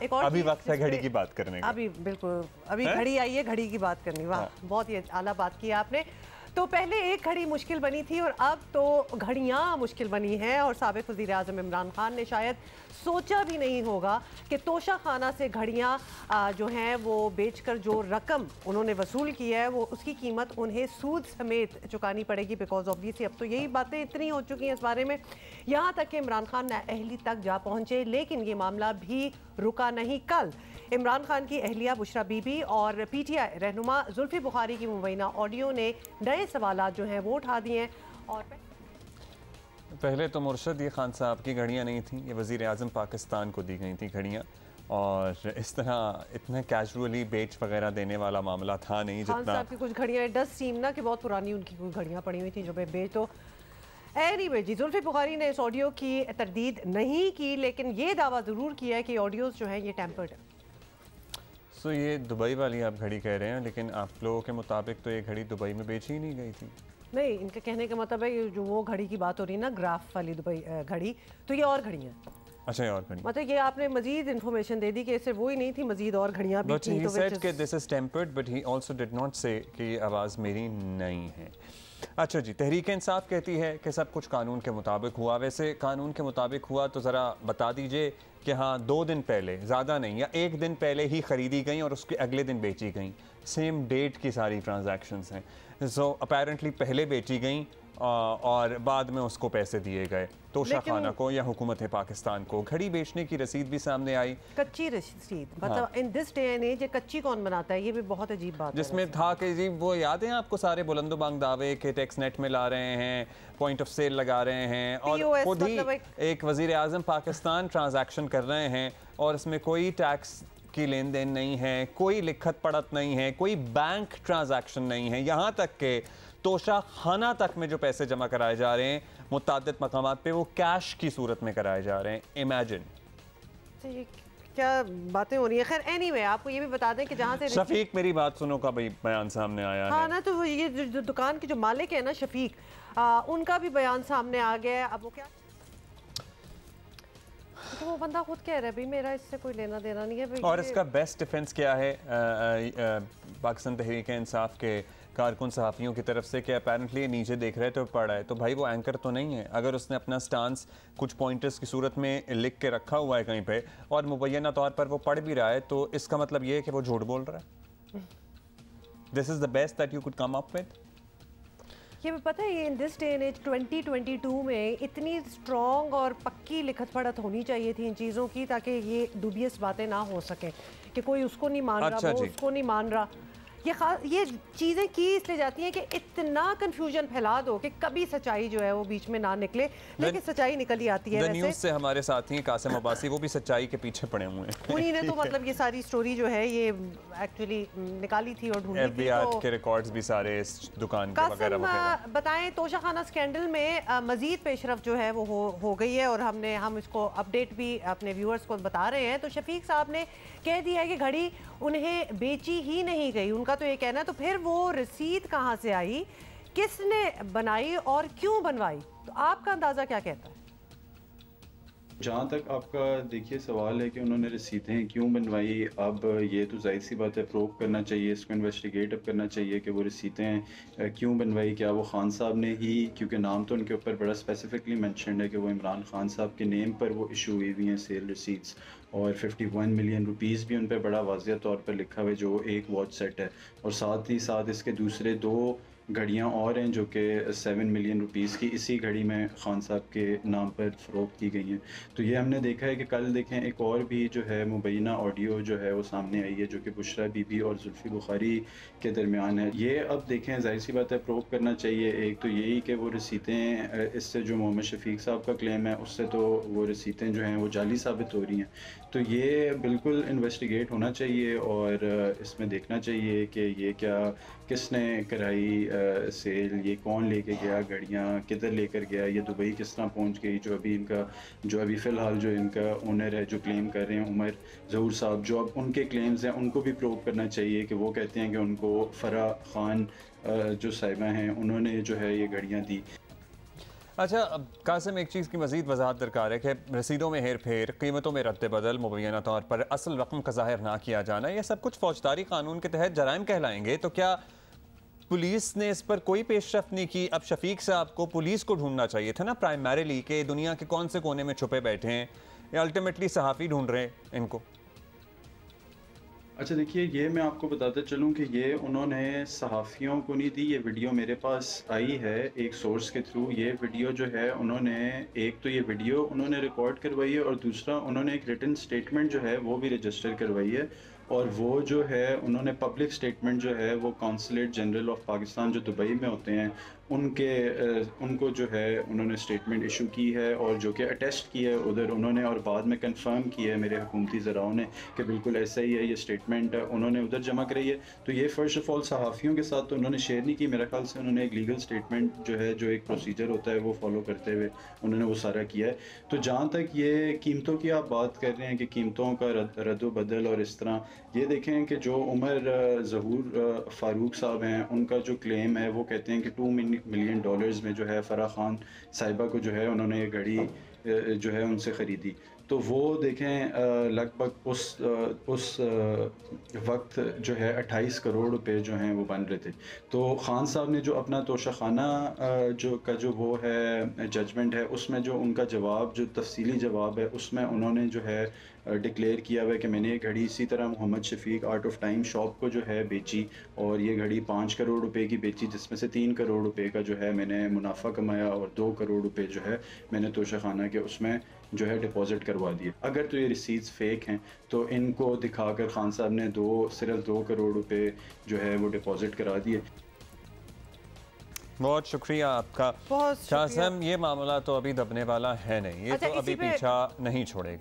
एक और अभी वक्त है घड़ी की बात करने का। अभी बिल्कुल अभी घड़ी आई है, घड़ी की बात करनी। वाह, बहुत ही आला बात की आपने। तो पहले एक घड़ी मुश्किल बनी थी और अब तो घड़ियां मुश्किल बनी हैं। और साबिक वज़ीर आज़म इमरान खान ने शायद सोचा भी नहीं होगा कि तोशा खाना से घड़ियां जो हैं वो बेचकर जो रकम उन्होंने वसूल की है वो उसकी कीमत उन्हें सूद समेत चुकानी पड़ेगी। बिकॉज ऑब्वियसली अब तो यही बातें इतनी हो चुकी हैं इस बारे में, यहाँ तक कि इमरान खान नाअहली तक जा पहुँचे। लेकिन ये मामला भी रुका नहीं। कल इमरान खान की अहलिया बुशरा बीबी और PTI रहनुमा जुल्फी बुखारी की मुबैना ऑडियो ने नए सवालात जो हैं वो उठा दिए हैं। और पहले तो मुर्शद ये खान साहब की घड़ियाँ नहीं थी, ये वज़ीर आज़म पाकिस्तान को दी गई थी घड़ियाँ। और इस तरह इतना कैजुअली बेच वगैरह देने वाला मामला था नहीं जितना। खान साहब की कुछ घड़ियाँ डस सीम ना कि बहुत पुरानी उनकी कुछ घड़ियाँ पड़ी हुई थी जो बेच तो। एनीवे जी, जुल्फी बुखारी ने इस ऑडियो की तरदीद नहीं की, लेकिन ये दावा ज़रूर किया है कि ऑडियोज़ जो हैं ये टेम्पर्ड है। सो ये दुबई वाली आप घड़ी कह रहे हैं, लेकिन आप लोगों के मुताबिक तो ये घड़ी दुबई में बेची ही नहीं गई थी। नहीं, इनके कहने का मतलब है जो वो घड़ी की बात हो रही है ना, ग्राफ वाली दुबई घड़ी, तो ये और घड़ियाँ। अच्छा, ये और घड़ी मतलब ये आपने मजीद इन्फॉर्मेशन दे दी कि सिर्फ वो ही नहीं थी, मजीद और घड़ियाँ भी थी। He said कि this is tempered, but he also did not say कि ये आवाज़ मेरी नहीं है। अच्छा जी, तहरीक इंसाफ कहती है कि सब कुछ कानून के मुताबिक हुआ। वैसे कानून के मुताबिक हुआ तो ज़रा बता दीजिए कि हाँ 2 दिन पहले, ज़्यादा नहीं, या 1 दिन पहले ही ख़रीदी गई और उसके अगले दिन बेची गई, सेम डेट की सारी ट्रांजैक्शंस हैं। सो अपेरेंटली पहले बेची गई और बाद में उसको पैसे दिए गए तोशा खाना को या हुकूमत पाकिस्तान को। घड़ी बेचने की रसीद भी सामने आई, कच्ची रसीद। मतलब in this day and age कच्ची कौन बनाता है, ये भी बहुत अजीब बात है। जिसमें था कि जी वो याद है आपको सारे बुलंदो बांग दावे के टैक्स नेट में ला रहे हैं, पॉइंट ऑफ सेल लगा रहे हैं और खुद ही एक वजीर आज़म पाकिस्तान ट्रांजैक्शन कर रहे हैं और इसमें कोई टैक्स की लेन देन नहीं है, कोई लिखत पढ़त नहीं है, कोई बैंक ट्रांजैक्शन नहीं है। यहाँ तक के तोशा खाना तक में जो पैसे जमा कराए जा रहे हैं मुताद्दिद मकामात पे, वो कैश की सूरत में कराए जा रहे हैं। इमेजिन क्या बातें हो रही है। खैर एनीवे, आपको ये भी बता दें कि जहाँ से शफीक, मेरी बात सुनो का भाई बयान सामने आया है। हाँ ना, तो ये जो दुकान के जो मालिक है ना शफीक, उनका भी बयान सामने आ गया है। अब वो क्या, तो वो बंदा खुद कह रहा है भाई मेरा इससे कोई लेना देना नहीं है। और इसका बेस्ट डिफेंस क्या है पाकिस्तान तहरीक इंसाफ के कारकुन सहाफ़ियों की तरफ से कि अपेरेंटली नीचे देख रहे तो पढ़ रहा है, तो भाई वो एंकर तो नहीं है। अगर उसने अपना स्टांस कुछ पॉइंटर्स की सूरत में लिख के रखा हुआ है कहीं पे और मुबैना तौर पर वो पढ़ भी रहा है, तो इसका मतलब ये है कि वो झूठ बोल रहा है। This is the best that you could come up with. ये भी पता है, ये in this day and age 2022 में इतनी स्ट्रॉन्ग और पक्की लिखत पढ़त होनी चाहिए थी इन चीज़ों की, ताकि ये दुबियस बातें ना हो सकें कि कोई उसको नहीं मान रहा, वो उसको नहीं मान रहा। ये चीज़ें की इसलिए जाती हैं कि इतना कंफ्यूजन फैला दो कि कभी सच्चाई जो है वो बीच में ना निकले, लेकिन सच्चाई निकल ही आती है। न्यूज़ से हमारे साथी हैं कासिम अब्बासी, वो भी सच्चाई के पीछे पड़े हुए हैं। उन्हीं ने तो मतलब ये सारी स्टोरी जो है ये एक्चुअली निकाली थी और ढूंढी थी। तो के रिकॉर्ड्स भी सारे इस दुकान के वगैरह बताएं, तोशा खाना स्कैंडल में मजीद पेशरफ जो है वो हो गई है और हम इसको अपडेट भी अपने व्यूअर्स को बता रहे हैं। तो शफीक साहब ने कह दिया है कि घड़ी उन्हें बेची ही नहीं गई, उनका तो ये कहना है। तो फिर वो रसीद कहाँ से आई, किसने बनाई और क्यों बनवाई, तो आपका अंदाजा क्या कहता है? जहाँ तक आपका देखिए सवाल है कि उन्होंने रसीदें क्यों बनवाई, अब ये तो जाहिर सी बात है प्रूव करना चाहिए, इसको इन्वेस्टिगेट अब करना चाहिए कि वो रसीदें क्यों बनवाई। क्या वो खान साहब ने ही, क्योंकि नाम तो उनके ऊपर बड़ा स्पेसिफिकली मेंशन्ड है कि वो इमरान खान साहब के नेम पर वो इशू हुई हुई हैं सेल रसीट्स, और 51 मिलियन रुपीज़ भी उन पर बड़ा वाज़िया तौर पर लिखा हुआ है जो एक वॉच सेट है, और साथ ही साथ इसके दूसरे 2 घड़ियाँ और हैं जो कि 7 मिलियन रुपीज़ की इसी घड़ी में खान साहब के नाम पर फ़रोख्त की गई हैं। तो ये हमने देखा है कि कल देखें एक और भी जो है मुबैना ऑडियो जो है वो सामने आई है जो कि बुशरा बीबी और जुल्फी बुखारी के दरमियान है। ये अब देखें जाहिर सी बात है प्रूव करना चाहिए। एक तो यही कि वो रसीदें, इससे जो मोहम्मद शफीक साहब का क्लेम है उससे तो वो रसीदें जो हैं वो जाली साबित हो रही हैं। तो ये बिल्कुल इन्वेस्टिगेट होना चाहिए और इसमें देखना चाहिए कि ये क्या, किसने कराई सेल, ये कौन लेके गया घड़ियाँ, किधर लेकर गया, ये दुबई किस तरह पहुंच गई। जो अभी फ़िलहाल जो इनका ओनर है जो क्लेम कर रहे हैं उमर ज़हूर साहब, जो अब उनके क्लेम्स हैं उनको भी प्रूव करना चाहिए कि वो कहते हैं कि उनको फ़रा खान जो साहिबा हैं उन्होंने जो है ये घड़ियाँ दी। अच्छा, अब कासिम, एक चीज़ की मज़ीद वजाहत दरकार है कि रसीदों में हेर फेर, कीमतों में रद्द बदल, मुबैना तौर पर असल रकम का ज़ाहिर ना किया जाना, यह सब कुछ फौजदारी कानून के तहत जराइम कहलाएंगे। तो क्या पुलिस ने इस पर कोई पेशरफ नहीं की? अब शफीक साहब को पुलिस को ढूंढना चाहिए था ना प्राइमरीली, कि दुनिया के कौन से कोने में छुपे बैठे हैं, या अल्टीमेटली सहाफ़ी ढूंढ रहे हैं इनको? अच्छा देखिए, ये मैं आपको बताता चलूँ कि ये उन्होंने सहाफ़ियों को नहीं दी, ये वीडियो मेरे पास आई है एक सोर्स के थ्रू। ये वीडियो जो है उन्होंने, एक तो ये वीडियो उन्होंने रिकॉर्ड करवाई है, और दूसरा उन्होंने एक रिटन स्टेटमेंट जो है वो भी रजिस्टर करवाई है। और वो जो है उन्होंने पब्लिक स्टेटमेंट जो है वो कॉन्सुलेट जनरल ऑफ पाकिस्तान जो दुबई में होते हैं उनको जो है उन्होंने स्टेटमेंट इशू की है, और जो कि अटेस्ट की है उधर उन्होंने, और बाद में कंफर्म किया है मेरे हुकूमती ज़राओं ने कि बिल्कुल ऐसा ही है, ये स्टेटमेंट उन्होंने उधर जमा कराई है। तो ये फ़र्स्ट ऑफ़ ऑल सहाफ़ियों के साथ तो उन्होंने शेयर नहीं की। मेरे ख्याल से उन्होंने एक लीगल स्टेटमेंट जो है, जो एक प्रोसीजर होता है वो फॉलो करते हुए उन्होंने वो सारा किया है। तो जहाँ तक ये कीमतों की आप बात कर रहे हैं कि कीमतों का रद्द बदल और इस तरह, ये देखें कि जो उमर ज़हूर फ़ारूक साहब हैं, उनका जो क्लेम है वो कहते हैं कि $2 मिलियन में जो है फ़राह खान साहिबा को जो है उन्होंने ये घड़ी जो है उनसे ख़रीदी। तो वो देखें लगभग उस वक्त जो है 28 करोड़ रुपए जो हैं वो बन रहे थे। तो ख़ान साहब ने जो अपना तोशाखाना जो वो है जजमेंट है, उसमें जो उनका जवाब, जो तफसीली जवाब है, उसमें उन्होंने जो है डिक्लेयर किया हुआ है कि मैंने ये घड़ी इसी तरह Mohammed Shafiq art of time shop को जो है बेची, और ये घड़ी 5 करोड़ रुपए की बेची, जिसमें से 3 करोड़ रुपए का जो है मैंने मुनाफा कमाया, और 2 करोड़ रुपए जो है मैंने तोशाखाना के उसमें जो है डिपॉजिट करवा दिए। अगर तो ये रिसीट्स फेक हैं तो इनको दिखाकर खान साहब ने सिर्फ 2 करोड़ रुपए जो है वो डिपॉजिट करा दिए। बहुत शुक्रिया आपका बहुत शुक्रिया। कासिम, ये मामला तो अभी दबने वाला है नहीं, ये अच्छा, तो अभी इसी पे पीछा नहीं छोड़ेगा।